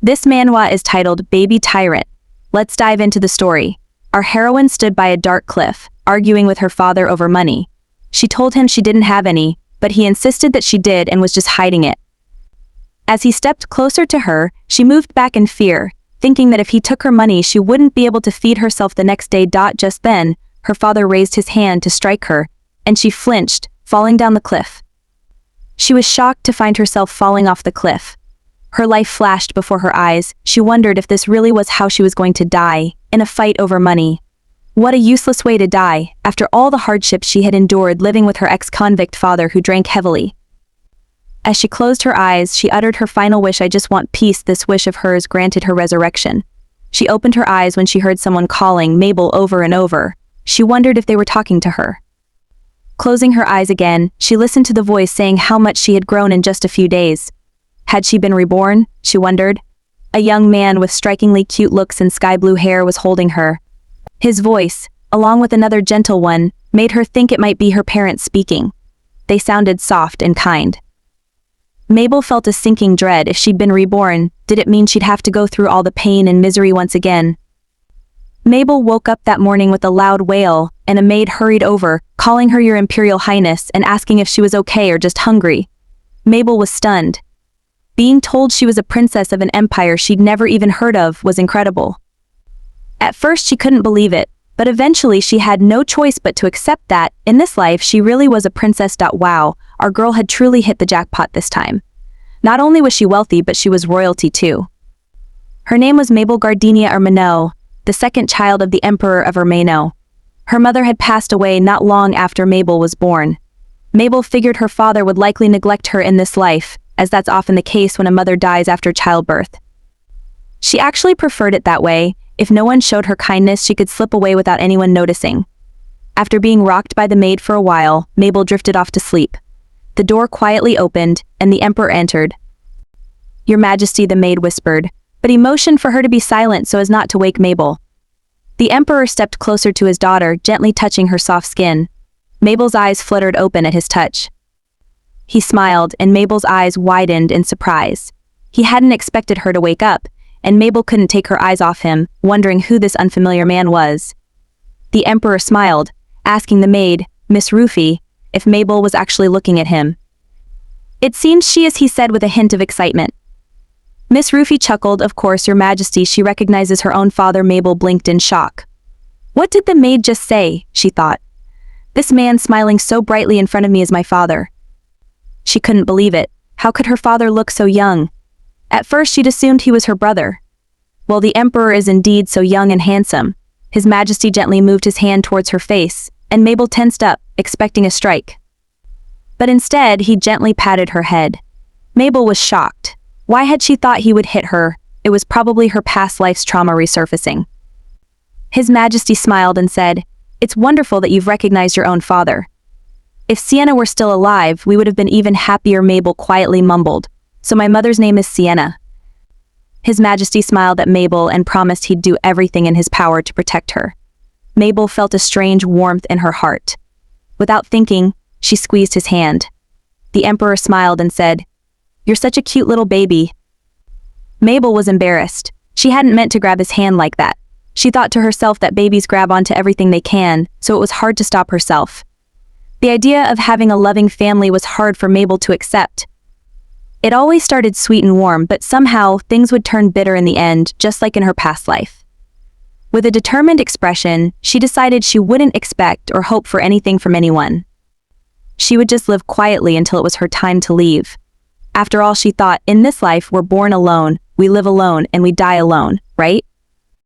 This manhwa is titled Baby Tyrant. Let's dive into the story. Our heroine stood by a dark cliff, arguing with her father over money. She told him she didn't have any, but he insisted that she did and was just hiding it. As he stepped closer to her, she moved back in fear, thinking that if he took her money she wouldn't be able to feed herself the next day. Just then, her father raised his hand to strike her, and she flinched, falling down the cliff. She was shocked to find herself falling off the cliff. Her life flashed before her eyes. She wondered if this really was how she was going to die, in a fight over money. What a useless way to die, after all the hardships she had endured living with her ex-convict father who drank heavily. As she closed her eyes, she uttered her final wish. "I just want peace." This wish of hers granted her resurrection. She opened her eyes when she heard someone calling Mabel over and over. She wondered if they were talking to her. Closing her eyes again, she listened to the voice saying how much she had grown in just a few days. Had she been reborn, she wondered? A young man with strikingly cute looks and sky-blue hair was holding her. His voice, along with another gentle one, made her think it might be her parents speaking. They sounded soft and kind. Mabel felt a sinking dread. If she'd been reborn, did it mean she'd have to go through all the pain and misery once again? Mabel woke up that morning with a loud wail, and a maid hurried over, calling her "Your Imperial Highness" and asking if she was okay or just hungry. Mabel was stunned. Being told she was a princess of an empire she'd never even heard of was incredible. At first she couldn't believe it, but eventually she had no choice but to accept that, in this life, she really was a princess. Wow, our girl had truly hit the jackpot this time. Not only was she wealthy, but she was royalty too. Her name was Mabel Gardenia Ermino, the second child of the Emperor of Ermeno. Her mother had passed away not long after Mabel was born. Mabel figured her father would likely neglect her in this life, as that's often the case when a mother dies after childbirth. She actually preferred it that way. If no one showed her kindness, she could slip away without anyone noticing. After being rocked by the maid for a while, Mabel drifted off to sleep. The door quietly opened, and the Emperor entered. "Your Majesty," the maid whispered, but he motioned for her to be silent so as not to wake Mabel. The Emperor stepped closer to his daughter, gently touching her soft skin. Mabel's eyes fluttered open at his touch. He smiled, and Mabel's eyes widened in surprise. He hadn't expected her to wake up, and Mabel couldn't take her eyes off him, wondering who this unfamiliar man was. The Emperor smiled, asking the maid, Miss Rufy, if Mabel was actually looking at him. "It seems she is," he said with a hint of excitement. Miss Rufy chuckled. "Of course, Your Majesty, she recognizes her own father." Mabel blinked in shock. What did the maid just say, she thought. This man smiling so brightly in front of me is my father. She couldn't believe it. How could her father look so young? At first she'd assumed he was her brother. Well, the Emperor is indeed so young and handsome. His Majesty gently moved his hand towards her face, and Mabel tensed up, expecting a strike. But instead, he gently patted her head. Mabel was shocked. Why had she thought he would hit her? It was probably her past life's trauma resurfacing. His Majesty smiled and said, "It's wonderful that you've recognized your own father. If Sienna were still alive, we would have been even happier." Mabel quietly mumbled, "So my mother's name is Sienna." His Majesty smiled at Mabel and promised he'd do everything in his power to protect her. Mabel felt a strange warmth in her heart. Without thinking, she squeezed his hand. The Emperor smiled and said, "You're such a cute little baby." Mabel was embarrassed. She hadn't meant to grab his hand like that. She thought to herself that babies grab onto everything they can, so it was hard to stop herself. The idea of having a loving family was hard for Mabel to accept. It always started sweet and warm, but somehow things would turn bitter in the end, just like in her past life. With a determined expression, she decided she wouldn't expect or hope for anything from anyone. She would just live quietly until it was her time to leave. After all, she thought, in this life we're born alone, we live alone, and we die alone, right?